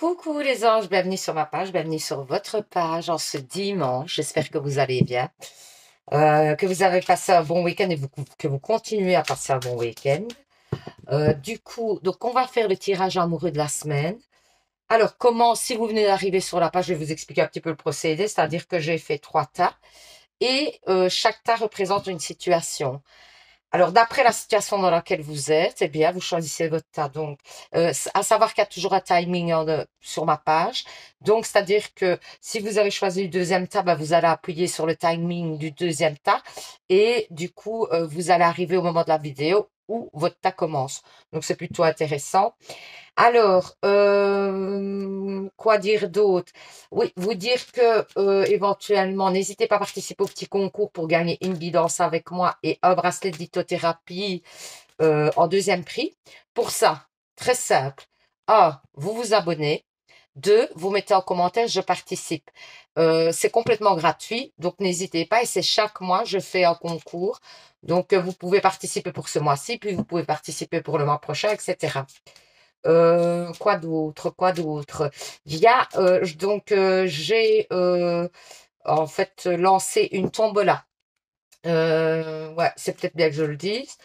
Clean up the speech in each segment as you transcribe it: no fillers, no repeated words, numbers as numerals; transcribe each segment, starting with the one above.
Coucou les anges, bienvenue sur ma page, bienvenue sur votre page en ce dimanche. J'espère que vous allez bien, que vous avez passé un bon week-end et que vous continuez à passer un bon week-end. Donc on va faire le tirage amoureux de la semaine. Alors comment, si vous venez d'arriver sur la page, je vais vous expliquer un petit peu le procédé, c'est-à-dire que j'ai fait 3 tas et chaque tas représente une situation. Alors, d'après la situation dans laquelle vous êtes, eh bien, vous choisissez votre tas. Donc, à savoir qu'il y a toujours un timing sur ma page. Donc, c'est-à-dire que si vous avez choisi le deuxième tas, ben, vous allez appuyer sur le timing du deuxième tas. Et du coup, vous allez arriver au moment de la vidéo où votre tas commence. Donc, c'est plutôt intéressant. Alors, quoi dire d'autre? Oui, vous dire que éventuellement, n'hésitez pas à participer au petit concours pour gagner une guidance avec moi et un bracelet de lithothérapie en deuxième prix. Pour ça, très simple. Un, vous vous abonnez. Deux, vous mettez en commentaire, je participe. C'est complètement gratuit, donc n'hésitez pas. Et c'est chaque mois, je fais un concours. Donc, vous pouvez participer pour ce mois-ci, puis vous pouvez participer pour le mois prochain, etc. Quoi d'autre? Quoi d'autre? Il y a j'ai en fait lancé une tombola. Ouais, c'est peut-être bien que je le dise.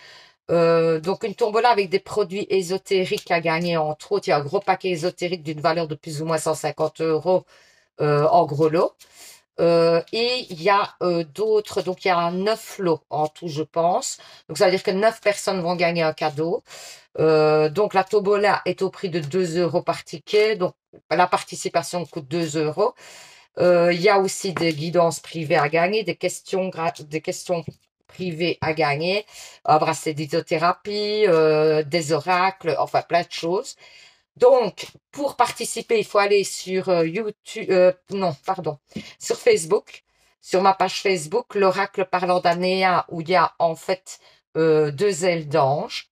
Donc une tombola avec des produits ésotériques à gagner, entre autres. Il y a un gros paquet ésotérique d'une valeur de plus ou moins 150 euros en gros lot. Et il y a d'autres, donc il y a 9 lots en tout, je pense. Donc ça veut dire que 9 personnes vont gagner un cadeau. Donc la tombola est au prix de 2 euros par ticket. Donc la participation coûte 2 euros. Il y a aussi des guidances privées à gagner, des questions privées à gagner, un bracelet d'hypnothérapie, des oracles, enfin plein de choses. Donc, pour participer, il faut aller sur YouTube, non, pardon, sur Facebook, sur ma page Facebook, l'oracle parlant d'Anéa, où il y a en fait 2 ailes d'ange.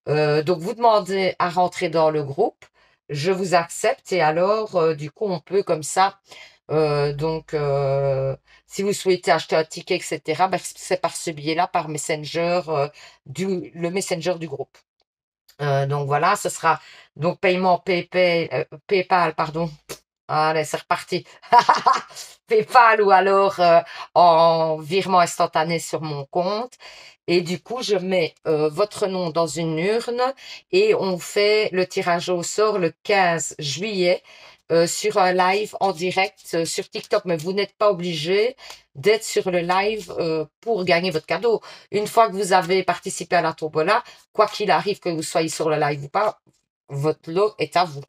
Donc, vous demandez à rentrer dans le groupe, je vous accepte et alors, du coup, on peut comme ça, si vous souhaitez acheter un ticket, etc., ben, c'est par ce biais-là, par Messenger, le Messenger du groupe. Donc voilà, ce sera donc paiement PayPal, pardon. Allez, c'est reparti. PayPal ou alors en virement instantané sur mon compte. Et du coup, je mets votre nom dans une urne et on fait le tirage au sort le 15 juillet sur un live en direct sur TikTok. Mais vous n'êtes pas obligé d'être sur le live pour gagner votre cadeau. Une fois que vous avez participé à la tombola, quoi qu'il arrive, que vous soyez sur le live ou pas, votre lot est à vous.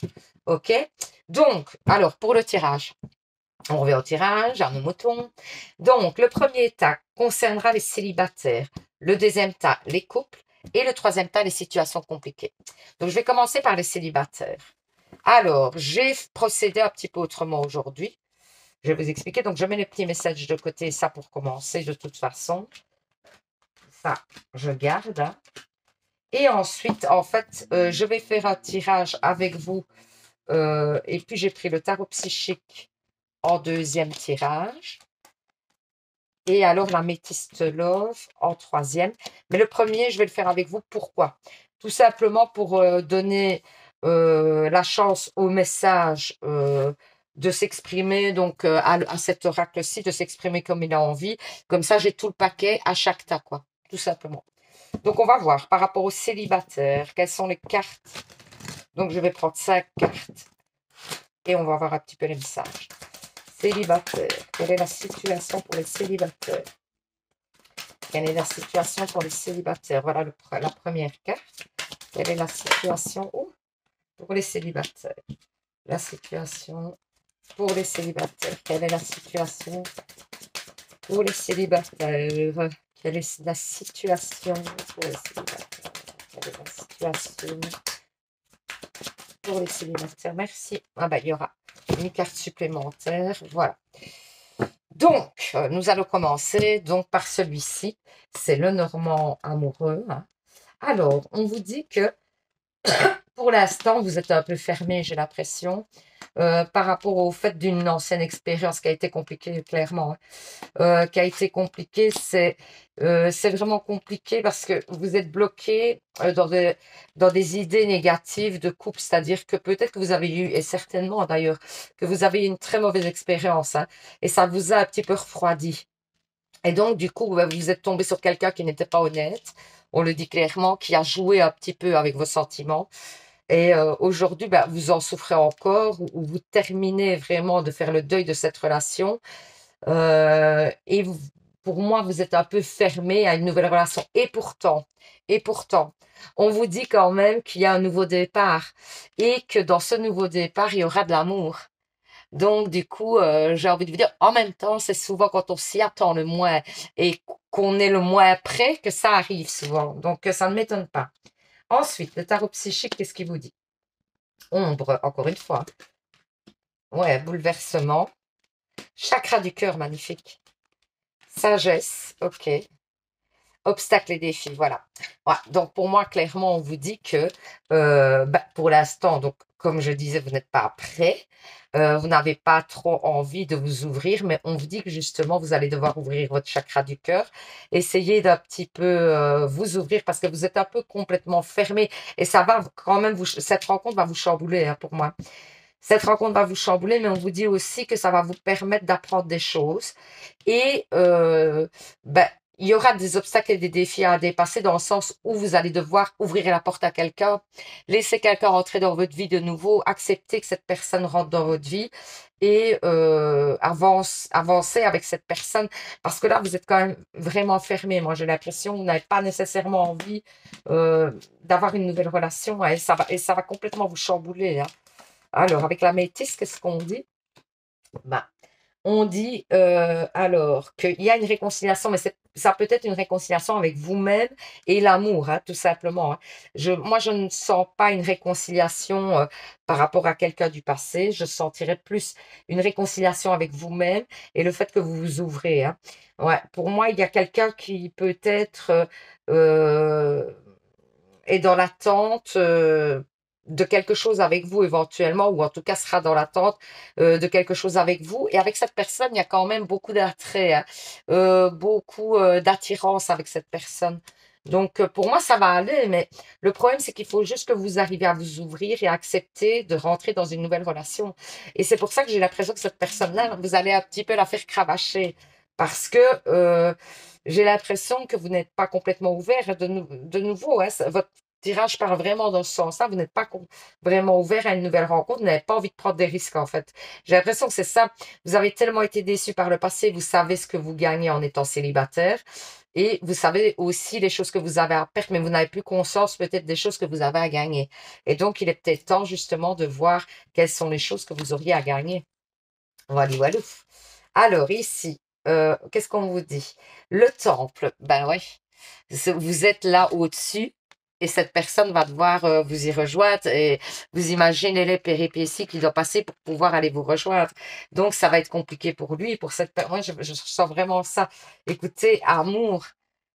OK? Donc, alors, pour le tirage, on revient au tirage, à nos moutons. Donc, le premier tas concernera les célibataires. Le deuxième tas, les couples. Et le troisième tas, les situations compliquées. Donc, je vais commencer par les célibataires. Alors, j'ai procédé un petit peu autrement aujourd'hui. Je vais vous expliquer. Donc, je mets les petits messages de côté, ça pour commencer de toute façon. Ça, je garde. Hein. Et ensuite, en fait, je vais faire un tirage avec vous. Et puis, j'ai pris le tarot psychique en deuxième tirage. Et alors, la métiste love en troisième. Mais le premier, je vais le faire avec vous. Pourquoi? Tout simplement pour donner la chance au message de s'exprimer, donc à cet oracle-ci, de s'exprimer comme il a envie. Comme ça, j'ai tout le paquet à chaque tas, quoi. Tout simplement. Donc, on va voir par rapport aux célibataires, quelles sont les cartes. Donc, je vais prendre 5 cartes et on va voir un petit peu les messages. Célibataire. Quelle est la situation pour les célibataires? Quelle est la situation pour les célibataires? Voilà la première carte. Quelle est la situation pour les célibataires? La situation pour les célibataires. Quelle est la situation pour les célibataires? Quelle est la situation pour les célibataires? Quelle est la situation pour les célibataires? Merci. Ah ben, il y aura une carte supplémentaire. Voilà. Donc, nous allons commencer donc par celui-ci. C'est le Normand amoureux. Hein. Alors, on vous dit que pour l'instant, vous êtes un peu fermé, j'ai l'impression. par rapport au fait d'une ancienne expérience qui a été compliquée, clairement, hein. Qui a été compliqué, c'est vraiment compliqué parce que vous êtes bloqué dans des idées négatives de couple, c'est-à-dire que peut-être que vous avez eu, et certainement d'ailleurs, que vous avez eu une très mauvaise expérience, hein, et ça vous a un petit peu refroidi. Et donc, du coup, ben, vous êtes tombé sur quelqu'un qui n'était pas honnête, on le dit clairement, qui a joué un petit peu avec vos sentiments. Et aujourd'hui, ben, vous en souffrez encore, ou vous terminez vraiment de faire le deuil de cette relation. Et pour moi, vous êtes un peu fermé à une nouvelle relation. Et pourtant, on vous dit quand même qu'il y a un nouveau départ et que dans ce nouveau départ, il y aura de l'amour. Donc, du coup, j'ai envie de vous dire, en même temps, c'est souvent quand on s'y attend le moins et qu'on est le moins prêt que ça arrive souvent. Donc, ça ne m'étonne pas. Ensuite, le tarot psychique, qu'est-ce qu'il vous dit? Ombre, encore une fois. Ouais, bouleversement. Chakra du cœur, magnifique. Sagesse, ok. Obstacles et défis, voilà. Voilà. Donc pour moi, clairement, on vous dit que pour l'instant, donc comme je disais, vous n'êtes pas prêt, vous n'avez pas trop envie de vous ouvrir, mais on vous dit que justement, vous allez devoir ouvrir votre chakra du cœur, essayez d'un petit peu vous ouvrir parce que vous êtes un peu complètement fermé et ça va quand même cette rencontre va vous chambouler, hein, pour moi. Cette rencontre va vous chambouler, mais on vous dit aussi que ça va vous permettre d'apprendre des choses. Et ben, il y aura des obstacles et des défis à dépasser dans le sens où vous allez devoir ouvrir la porte à quelqu'un, laisser quelqu'un rentrer dans votre vie de nouveau, accepter que cette personne rentre dans votre vie et avancer avec cette personne. Parce que là, vous êtes quand même vraiment fermé. Moi, j'ai l'impression que vous n'avez pas nécessairement envie d'avoir une nouvelle relation, hein, et ça va complètement vous chambouler, hein. Alors, avec la métisse, qu'est-ce qu'on dit? Bah, on dit alors qu'il y a une réconciliation, mais ça peut être une réconciliation avec vous-même et l'amour, hein, tout simplement, hein. Moi, je ne sens pas une réconciliation par rapport à quelqu'un du passé. Je sentirais plus une réconciliation avec vous-même et le fait que vous vous ouvrez, hein. Ouais, pour moi, il y a quelqu'un qui peut-être euh, est dans l'attente de quelque chose avec vous éventuellement, ou en tout cas sera dans l'attente de quelque chose avec vous. Et avec cette personne, il y a quand même beaucoup d'attrait, hein, beaucoup d'attirance avec cette personne. Donc pour moi, ça va aller, mais le problème, c'est qu'il faut juste que vous arriviez à vous ouvrir et à accepter de rentrer dans une nouvelle relation. Et c'est pour ça que j'ai l'impression que cette personne-là, vous allez un petit peu la faire cravacher. Parce que j'ai l'impression que vous n'êtes pas complètement ouvert de nouveau, hein. Votre tirage part vraiment dans ce sens-là. Vous n'êtes pas vraiment ouvert à une nouvelle rencontre. Vous n'avez pas envie de prendre des risques, en fait. J'ai l'impression que c'est ça. Vous avez tellement été déçu par le passé. Vous savez ce que vous gagnez en étant célibataire. Et vous savez aussi les choses que vous avez à perdre, mais vous n'avez plus conscience peut-être des choses que vous avez à gagner. Et donc, il est peut-être temps justement de voir quelles sont les choses que vous auriez à gagner. Voilà, voilà. Alors, ici, qu'est-ce qu'on vous dit? Le temple, ben ouais, vous êtes là au-dessus et cette personne va devoir vous y rejoindre et vous imaginez les péripéties qu'il doit passer pour pouvoir aller vous rejoindre. Donc, ça va être compliqué pour lui, pour cette personne. Moi, je sens vraiment ça. Écoutez, amour,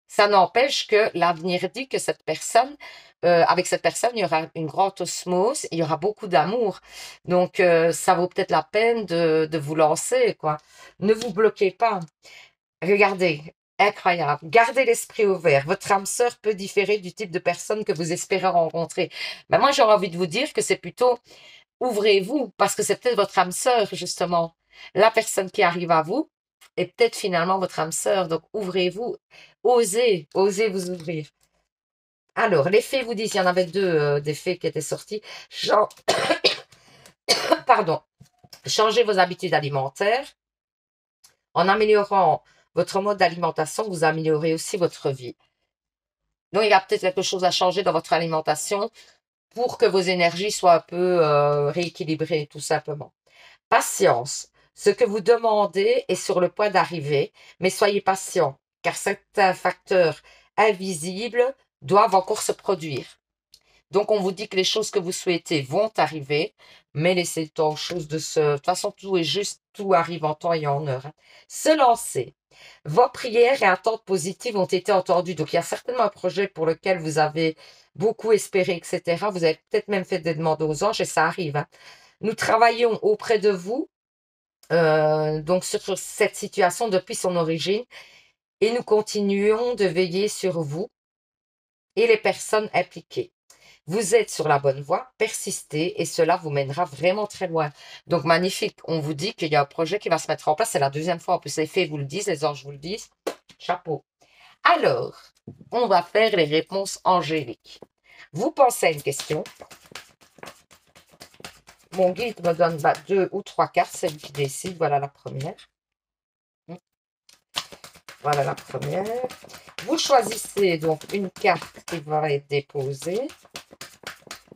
ça n'empêche que l'avenir dit que cette personne, avec cette personne, il y aura une grande osmose, il y aura beaucoup d'amour. Donc, ça vaut peut-être la peine de vous lancer, quoi. Ne vous bloquez pas. Regardez, incroyable. Gardez l'esprit ouvert. Votre âme sœur peut différer du type de personne que vous espérez rencontrer. Ben moi, j'aurais envie de vous dire que c'est plutôt ouvrez-vous, parce que c'est peut-être votre âme sœur, justement. La personne qui arrive à vous est peut-être finalement votre âme sœur. Donc, ouvrez-vous. Osez vous ouvrir. Alors, les fées vous disent, il y en avait deux des fées qui étaient sorties. Pardon. Changez vos habitudes alimentaires. En améliorant votre mode d'alimentation, vous améliorez aussi votre vie. Donc, il y a peut-être quelque chose à changer dans votre alimentation pour que vos énergies soient un peu rééquilibrées, tout simplement. Patience. Ce que vous demandez est sur le point d'arriver, mais soyez patient, car certains facteurs invisibles doivent encore se produire. Donc, on vous dit que les choses que vous souhaitez vont arriver, mais laissez le temps aux choses de se... De toute façon, tout est juste, tout arrive en temps et en heure, hein. Se lancer. Vos prières et attentes positives ont été entendues. Donc, il y a certainement un projet pour lequel vous avez beaucoup espéré, etc. Vous avez peut-être même fait des demandes aux anges et ça arrive, hein. Nous travaillons auprès de vous, donc sur cette situation depuis son origine, et nous continuons de veiller sur vous et les personnes impliquées. Vous êtes sur la bonne voie, persistez et cela vous mènera vraiment très loin. Donc magnifique, on vous dit qu'il y a un projet qui va se mettre en place, c'est la deuxième fois, en plus les fées vous le disent, les anges vous le disent, chapeau. Alors, on va faire les réponses angéliques. Vous pensez à une question. Mon guide me donne 2 ou 3 cartes, c'est lui qui décide. Voilà la première. Voilà la première. Vous choisissez donc une carte qui va être déposée.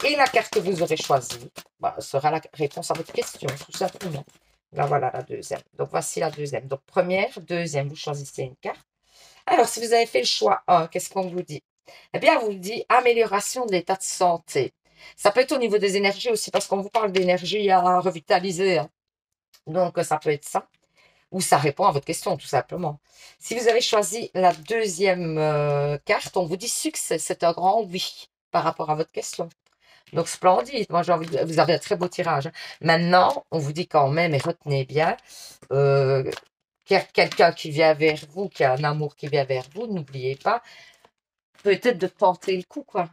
Et la carte que vous aurez choisie sera la réponse à votre question, tout simplement. Là, voilà la deuxième. Donc, voici la deuxième. Donc, première, deuxième, vous choisissez une carte. Alors, si vous avez fait le choix 1, qu'est-ce qu'on vous dit? Eh bien, on vous dit amélioration de l'état de santé. Ça peut être au niveau des énergies aussi, parce qu'on vous parle d'énergie à revitaliser, hein. Donc, ça peut être ça. Ou ça répond à votre question, tout simplement. Si vous avez choisi la deuxième carte, on vous dit succès. C'est un grand oui par rapport à votre question. Donc, splendide. Moi, j'ai envie vous avez un très beau tirage, hein. Maintenant, on vous dit quand même, et retenez bien, qu'il y a quelqu'un qui vient vers vous, qui a un amour qui vient vers vous, n'oubliez pas, peut-être de tenter le coup, quoi.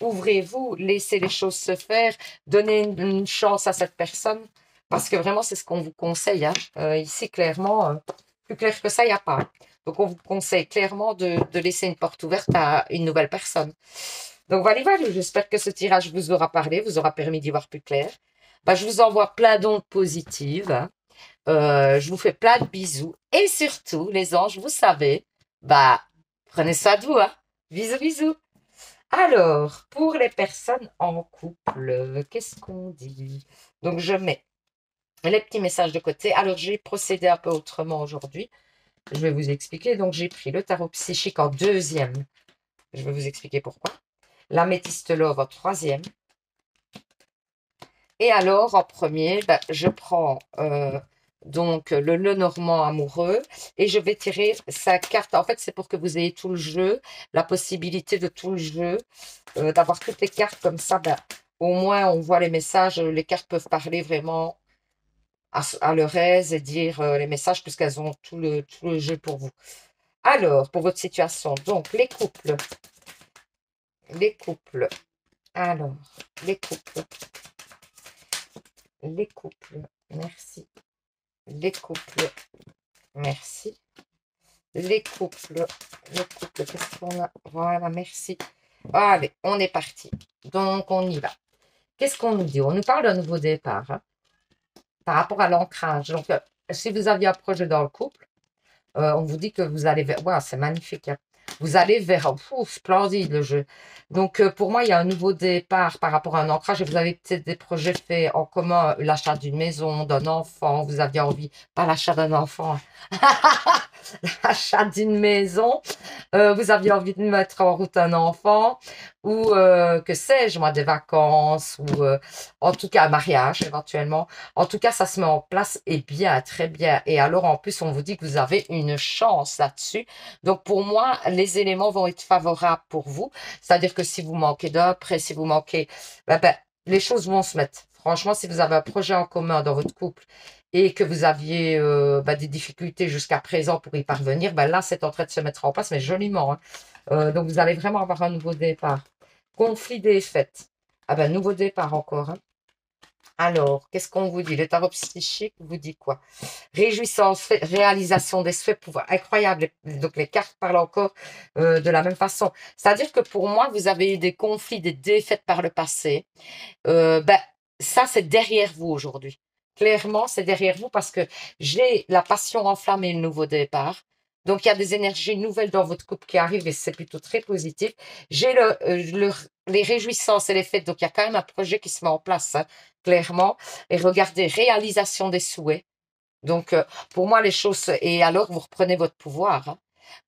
Ouvrez-vous, laissez les choses se faire, donnez une chance à cette personne, parce que vraiment, c'est ce qu'on vous conseille, hein. Ici, clairement, plus clair que ça, il n'y a pas. Donc, on vous conseille clairement de laisser une porte ouverte à une nouvelle personne. Donc voilà, j'espère que ce tirage vous aura parlé, vous aura permis d'y voir plus clair. Je vous envoie plein d'ondes positives, hein. Je vous fais plein de bisous. Et surtout, les anges, vous savez, prenez soin de vous, hein. Bisous, bisous. Alors, pour les personnes en couple, qu'est-ce qu'on dit? Donc, je mets les petits messages de côté. Alors, j'ai procédé un peu autrement aujourd'hui. Je vais vous expliquer. Donc, j'ai pris le tarot psychique en deuxième. Je vais vous expliquer pourquoi. L'améthyste love en troisième. Et alors, en premier, je prends donc le Lenormand amoureux et je vais tirer sa carte. En fait, c'est pour que vous ayez tout le jeu, la possibilité de tout le jeu, d'avoir toutes les cartes comme ça. Au moins, on voit les messages. Les cartes peuvent parler vraiment à leur aise et dire les messages puisqu'elles ont tout le jeu pour vous. Alors, pour votre situation, donc les couples. Les couples. Alors, les couples. Les couples, merci. Les couples, merci. Les couples, qu'est-ce qu'on a? Voilà, merci. Allez, on est parti. Donc, on y va. Qu'est-ce qu'on nous dit? On nous parle d'un nouveau départ, hein, par rapport à l'ancrage. Donc, si vous aviez un projet dans le couple, on vous dit que vous allez vers... Wow, c'est magnifique, hein. Vous allez vers... splendide le jeu. Donc, pour moi, il y a un nouveau départ par rapport à un ancrage. Et vous avez peut-être des projets faits en commun. L'achat d'une maison, d'un enfant. Vous aviez envie... Pas l'achat d'un enfant. L'achat d'une maison. Vous aviez envie de mettre en route un enfant. Ou, que sais-je, moi, des vacances. Ou, en tout cas, un mariage, éventuellement. En tout cas, ça se met en place et bien, très bien. Et alors, en plus, on vous dit que vous avez une chance là-dessus. Donc, pour moi, les éléments vont être favorables pour vous. C'est-à-dire que si vous manquez d'un prêt, si vous manquez, les choses vont se mettre. Franchement, si vous avez un projet en commun dans votre couple et que vous aviez des difficultés jusqu'à présent pour y parvenir, là, c'est en train de se mettre en place, mais joliment, hein. Donc, vous allez vraiment avoir un nouveau départ. Conflit des fêtes. Nouveau départ encore, hein. Alors, qu'est-ce qu'on vous dit? Le tarot psychique vous dit quoi? Réjouissance, réalisation des souhaits, pouvoir. Incroyable. Donc, les cartes parlent encore de la même façon. C'est-à-dire que pour moi, vous avez eu des conflits, des défaites par le passé. Ça, c'est derrière vous aujourd'hui. Clairement, c'est derrière vous parce que j'ai la passion enflammée et le nouveau départ. Donc, il y a des énergies nouvelles dans votre couple qui arrivent et c'est plutôt très positif. J'ai les réjouissances et les fêtes. Donc, il y a quand même un projet qui se met en place, hein, clairement. Et regardez, réalisation des souhaits. Donc, pour moi, les choses... Et alors, vous reprenez votre pouvoir, hein.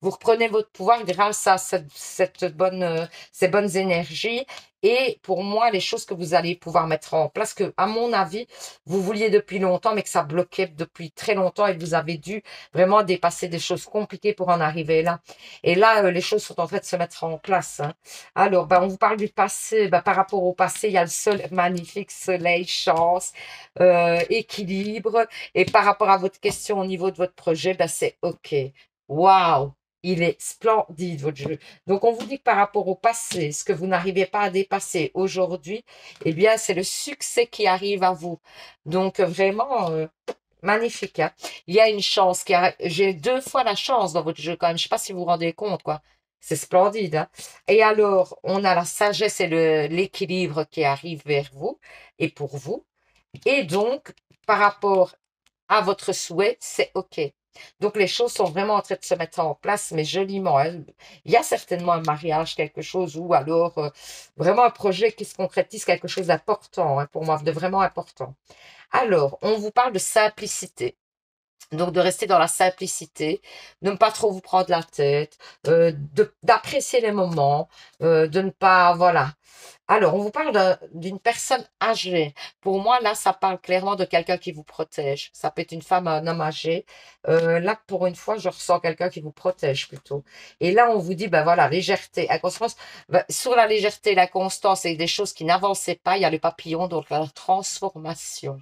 Vous reprenez votre pouvoir grâce à ces bonnes énergies. Et pour moi, les choses que vous allez pouvoir mettre en place, que à mon avis, vous vouliez depuis longtemps, mais que ça bloquait depuis très longtemps et que vous avez dû vraiment dépasser des choses compliquées pour en arriver là. Et là, les choses sont en train de se mettre en place, hein. Alors, on vous parle du passé. Par rapport au passé, il y a le magnifique soleil, chance, équilibre. Et par rapport à votre question au niveau de votre projet, c'est OK. Waouh! Il est splendide, votre jeu. Donc, on vous dit que par rapport au passé, ce que vous n'arrivez pas à dépasser aujourd'hui, eh bien, c'est le succès qui arrive à vous. Donc, vraiment, magnifique, hein. Il y a une chance j'ai 2 fois la chance dans votre jeu quand même. Je sais pas si vous vous rendez compte, quoi. C'est splendide, hein. Et alors, on a la sagesse et l'équilibre qui arrive vers vous et pour vous. Et donc, par rapport à votre souhait, c'est OK. Donc, les choses sont vraiment en train de se mettre en place, mais joliment, hein. Il y a certainement un mariage, quelque chose, ou alors vraiment un projet qui se concrétise, quelque chose d'important, hein, pour moi, de vraiment important. Alors, on vous parle de simplicité. Donc, de rester dans la simplicité, de ne pas trop vous prendre la tête, d'apprécier les moments, de ne pas, voilà. Alors, on vous parle d'une personne âgée. Pour moi, là, ça parle clairement de quelqu'un qui vous protège. Ça peut être une femme, un homme âgé. Là, pour une fois, je ressens quelqu'un qui vous protège plutôt. Et là, on vous dit, voilà, légèreté, inconstance. Sur la légèreté, la constance et des choses qui n'avançaient pas, il y a le papillon, donc la transformation.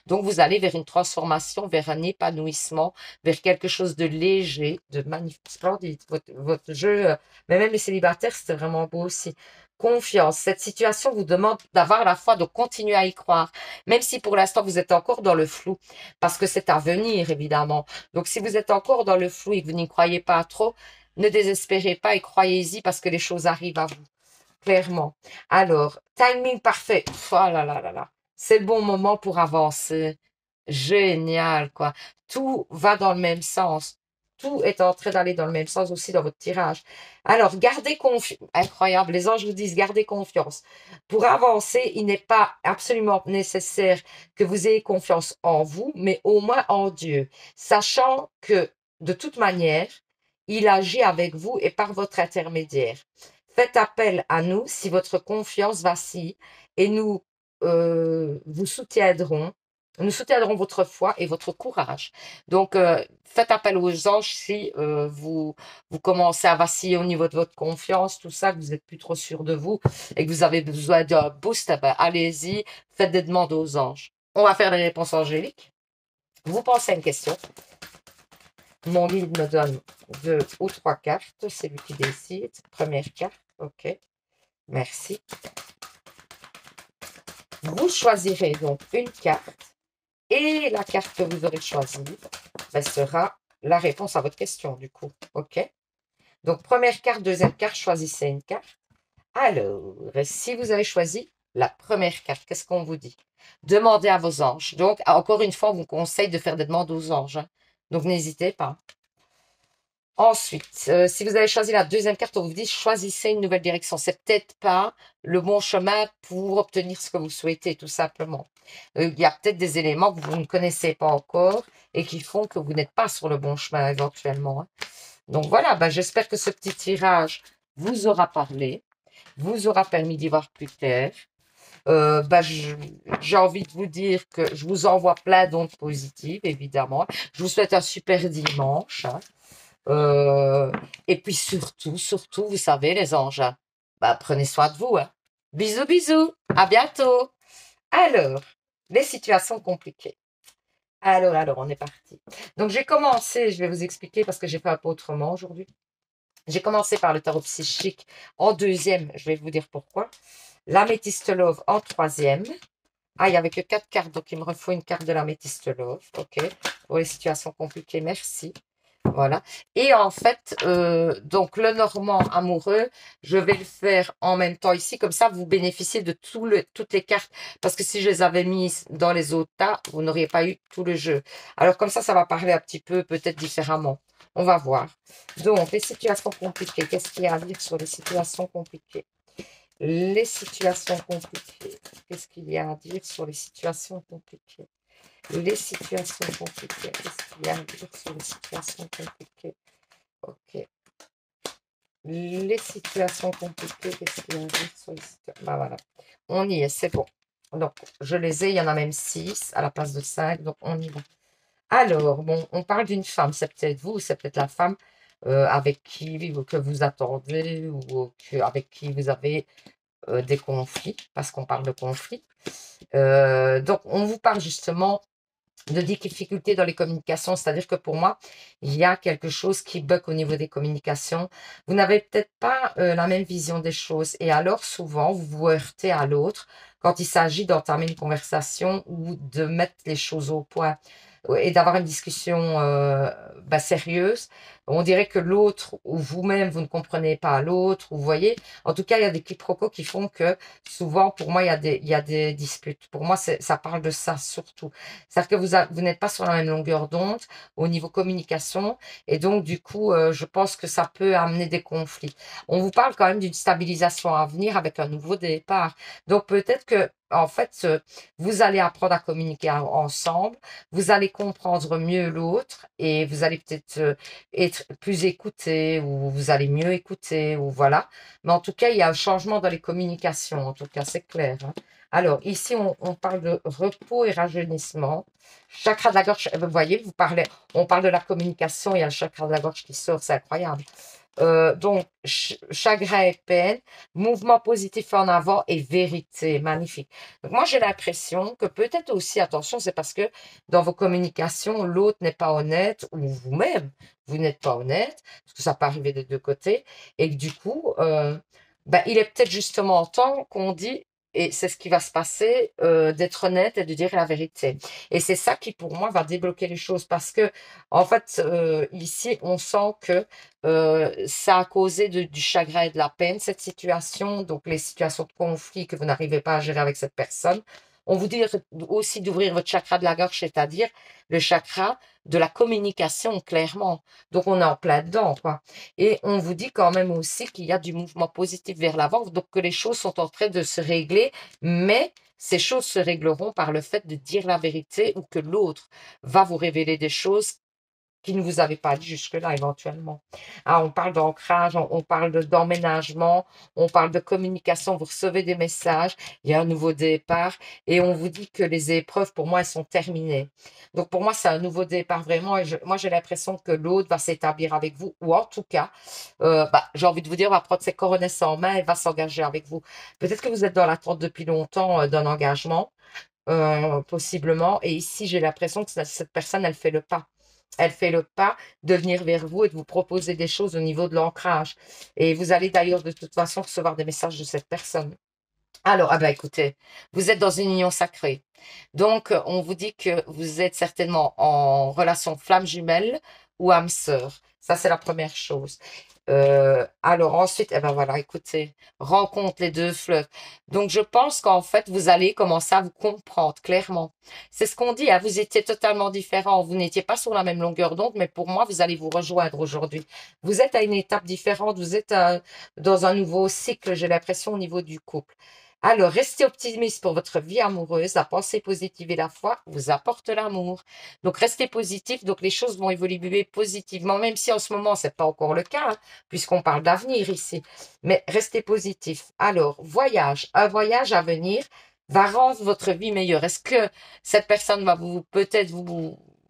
Donc, vous allez vers une transformation, vers un épanouissement, vers quelque chose de léger, de magnifique, splendide. Votre jeu, mais même les célibataires, c'était vraiment beau aussi. Confiance. Cette situation vous demande d'avoir la foi, de continuer à y croire, même si pour l'instant vous êtes encore dans le flou, parce que c'est à venir, évidemment. Donc, si vous êtes encore dans le flou et que vous n'y croyez pas trop, ne désespérez pas et croyez-y parce que les choses arrivent à vous. Clairement. Alors, timing parfait. Oh là là là là. C'est le bon moment pour avancer. Génial, quoi. Tout va dans le même sens. Tout est en train d'aller dans le même sens aussi dans votre tirage. Alors, gardez confiance. Incroyable. Les anges vous disent gardez confiance. Pour avancer, il n'est pas absolument nécessaire que vous ayez confiance en vous, mais au moins en Dieu. Sachant que, de toute manière, il agit avec vous et par votre intermédiaire. Faites appel à nous si votre confiance vacille et vous soutiendrons. Nous soutiendrons votre foi et votre courage. Donc, faites appel aux anges si vous commencez à vaciller au niveau de votre confiance, tout ça, que vous n'êtes plus trop sûr de vous et que vous avez besoin d'un boost, allez-y, faites des demandes aux anges. On va faire les réponses angéliques. Vous pensez à une question. Mon guide me donne 2 ou 3 cartes. C'est lui qui décide. Première carte. OK. Merci. Vous choisirez donc une carte et la carte que vous aurez choisie sera la réponse à votre question du coup. OK? Donc, première carte, deuxième carte, choisissez une carte. Alors, si vous avez choisi la première carte, qu'est-ce qu'on vous dit? Demandez à vos anges. Donc, encore une fois, on vous conseille de faire des demandes aux anges, hein. Donc, n'hésitez pas. Ensuite, si vous avez choisi la deuxième carte, on vous dit choisissez une nouvelle direction. C'est peut-être pas le bon chemin pour obtenir ce que vous souhaitez, tout simplement. Il y a peut-être des éléments que vous ne connaissez pas encore et qui font que vous n'êtes pas sur le bon chemin éventuellement, hein. Donc voilà, j'espère que ce petit tirage vous aura parlé, vous aura permis d'y voir plus clair. J'ai envie de vous dire que je vous envoie plein d'ondes positives, évidemment. Je vous souhaite un super dimanche, hein. Et puis surtout, vous savez, les anges, hein, prenez soin de vous, hein. Bisous, bisous. À bientôt. Alors, les situations compliquées. Alors, on est parti. Donc, j'ai commencé, je vais vous expliquer parce que j'ai fait un peu autrement aujourd'hui. J'ai commencé par le tarot psychique en deuxième, je vais vous dire pourquoi. L'améthyste love en troisième. Ah, il n'y avait que 4 cartes, donc il me refaut une carte de l'améthyste love. OK. Pour les situations compliquées, merci. Voilà. Et en fait, donc le normand amoureux, je vais le faire en même temps ici, comme ça vous bénéficiez de toutes les cartes. Parce que si je les avais mises dans les autres tas, vous n'auriez pas eu tout le jeu. Alors comme ça va parler un petit peu, peut-être différemment. On va voir. Donc, les situations compliquées. Qu'est-ce qu'il y a à dire sur les situations compliquées? Les situations compliquées. Qu'est-ce qu'il y a à dire sur les situations compliquées? Les situations compliquées. Qu'est-ce qu'il y a à dire sur les situations compliquées? Ok. Les situations compliquées, qu'est-ce qu'il y a d'autre sur les situations? Bah voilà. On y est, c'est bon. Donc, je les ai, il y en a même 6 à la place de 5, donc on y va. Alors, bon, on parle d'une femme, c'est peut-être vous, c'est peut-être la femme avec qui que vous attendez ou avec qui vous avez des conflits, parce qu'on parle de conflits. Donc, on vous parle justement de difficultés dans les communications, c'est-à-dire que pour moi, il y a quelque chose qui bug au niveau des communications. Vous n'avez peut-être pas la même vision des choses et alors souvent, vous vous heurtez à l'autre quand il s'agit d'entamer une conversation ou de mettre les choses au point et d'avoir une discussion sérieuse. On dirait que l'autre ou vous-même, vous ne comprenez pas l'autre, vous voyez. En tout cas, il y a des quiproquos qui font que souvent, pour moi, il y a des disputes. Pour moi, ça parle de ça surtout. C'est-à-dire que vous n'êtes pas sur la même longueur d'onde au niveau communication et donc du coup, je pense que ça peut amener des conflits. On vous parle quand même d'une stabilisation à venir avec un nouveau départ. Donc peut-être que en fait, vous allez apprendre à communiquer ensemble, vous allez comprendre mieux l'autre et vous allez peut-être être plus écouté ou vous allez mieux écouter ou voilà. Mais en tout cas, il y a un changement dans les communications, en tout cas, c'est clair, hein. Alors, ici, on parle de repos et rajeunissement. Chakra de la gorge, vous voyez, on parle de la communication, il y a le chakra de la gorge qui sort, c'est incroyable. Donc, chagrin et peine, mouvement positif en avant et vérité, magnifique. Donc, moi, j'ai l'impression que peut-être aussi, attention, c'est parce que dans vos communications, l'autre n'est pas honnête, ou vous-même, vous n'êtes pas honnête, parce que ça peut arriver des deux côtés, et que du coup, il est peut-être justement temps qu'on dit, et c'est ce qui va se passer, d'être honnête et de dire la vérité. Et c'est ça qui, pour moi, va débloquer les choses, parce que, en fait, ici, on sent que ça a causé du chagrin et de la peine, cette situation, donc les situations de conflit que vous n'arrivez pas à gérer avec cette personne. On vous dit aussi d'ouvrir votre chakra de la gorge, c'est-à-dire le chakra de la communication, clairement. Donc, on est en plein dedans, quoi. Et on vous dit quand même aussi qu'il y a du mouvement positif vers l'avant, donc que les choses sont en train de se régler, mais ces choses se régleront par le fait de dire la vérité ou que l'autre va vous révéler des choses qui ne vous avez pas dit jusque-là éventuellement. Ah, on parle d'ancrage, on parle d'emménagement, on parle de communication, vous recevez des messages, il y a un nouveau départ et on vous dit que les épreuves, pour moi, elles sont terminées. Donc pour moi, c'est un nouveau départ vraiment et moi, j'ai l'impression que l'autre va s'établir avec vous ou en tout cas, j'ai envie de vous dire, va prendre ses coronets en main et va s'engager avec vous. Peut-être que vous êtes dans l'attente depuis longtemps d'un engagement, possiblement, et ici, j'ai l'impression que cette personne, elle fait le pas. Elle fait le pas de venir vers vous et de vous proposer des choses au niveau de l'ancrage. Et vous allez d'ailleurs de toute façon recevoir des messages de cette personne. Alors, écoutez, vous êtes dans une union sacrée. Donc, on vous dit que vous êtes certainement en relation flamme jumelle ou âme sœur. Ça, c'est la première chose. Alors ensuite, voilà, écoutez, rencontre les deux fleuves. Donc, je pense qu'en fait, vous allez commencer à vous comprendre clairement. C'est ce qu'on dit, hein, vous étiez totalement différents. Vous n'étiez pas sur la même longueur d'onde, mais pour moi, vous allez vous rejoindre aujourd'hui. Vous êtes à une étape différente, vous êtes dans un nouveau cycle, j'ai l'impression, au niveau du couple. Alors, restez optimiste pour votre vie amoureuse. La pensée positive et la foi vous apportent l'amour. Donc, restez positif. Donc, les choses vont évoluer positivement, même si en ce moment, c'est pas encore le cas, hein, puisqu'on parle d'avenir ici. Mais restez positif. Alors, voyage. Un voyage à venir va rendre votre vie meilleure. Est-ce que cette personne va peut-être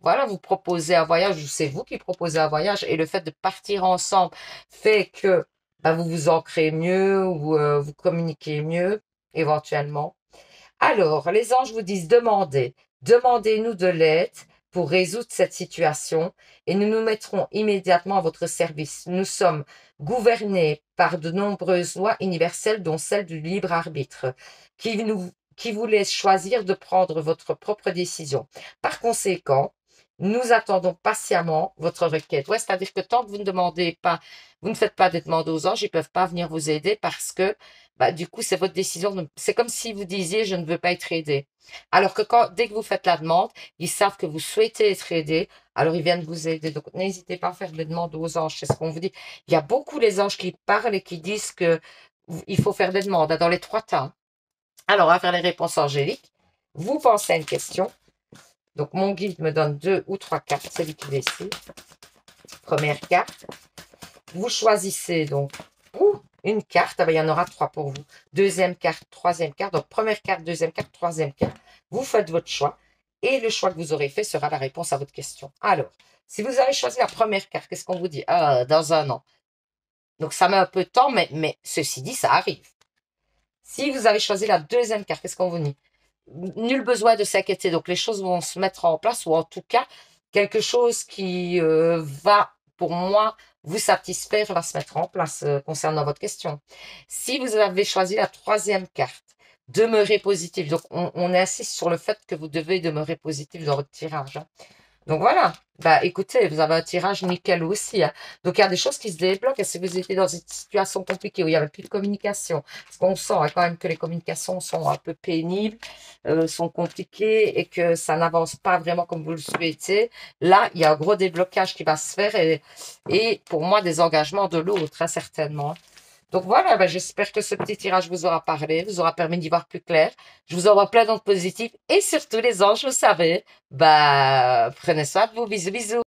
voilà, vous proposer un voyage ou c'est vous qui proposez un voyage et le fait de partir ensemble fait que vous vous ancrez mieux ou vous communiquez mieux éventuellement. Alors, les anges vous disent demandez-nous de l'aide pour résoudre cette situation et nous nous mettrons immédiatement à votre service. Nous sommes gouvernés par de nombreuses lois universelles, dont celle du libre arbitre, qui vous laisse choisir de prendre votre propre décision. Par conséquent, nous attendons patiemment votre requête. Ouais, c'est-à-dire que tant que vous ne demandez pas, vous ne faites pas des demandes aux anges, ils ne peuvent pas venir vous aider parce que du coup, c'est votre décision. C'est comme si vous disiez, je ne veux pas être aidé. Alors que dès que vous faites la demande, ils savent que vous souhaitez être aidé, alors ils viennent vous aider. Donc, n'hésitez pas à faire des demandes aux anges, c'est ce qu'on vous dit. Il y a beaucoup les anges qui parlent et qui disent que il faut faire des demandes, hein, dans les 3 temps. Alors, on va faire les réponses angéliques. Vous pensez à une question. Donc, mon guide me donne 2 ou 3 cartes, c'est lui qui décide. Première carte. vous choisissez donc une carte. Ah ben, il y en aura 3 pour vous. Deuxième carte, troisième carte. Donc, première carte, deuxième carte, troisième carte. Vous faites votre choix. Et le choix que vous aurez fait sera la réponse à votre question. Alors, si vous avez choisi la première carte, qu'est-ce qu'on vous dit? Ah, dans un an. Donc, ça met un peu de temps, mais ceci dit, ça arrive. Si vous avez choisi la deuxième carte, qu'est-ce qu'on vous dit? Nul besoin de s'inquiéter. Donc, les choses vont se mettre en place, ou en tout cas, quelque chose qui va, pour moi, vous satisfaire va se mettre en place concernant votre question. Si vous avez choisi la troisième carte, demeurez positif. Donc, on insiste sur le fait que vous devez demeurer positif dans votre tirage. Hein. Donc voilà, bah écoutez, vous avez un tirage nickel aussi. Hein. Donc il y a des choses qui se débloquent. Et si vous étiez dans une situation compliquée où il n'y avait plus de communication, parce qu'on sent hein, quand même que les communications sont un peu pénibles, sont compliquées et que ça n'avance pas vraiment comme vous le souhaitez, là il y a un gros déblocage qui va se faire et pour moi des engagements de l'autre, hein, certainement. Donc voilà, ben, j'espère que ce petit tirage vous aura parlé, vous aura permis d'y voir plus clair. Je vous envoie plein d'ondes positives et surtout les anges, vous savez, bah, prenez soin de vous. Bisous, bisous.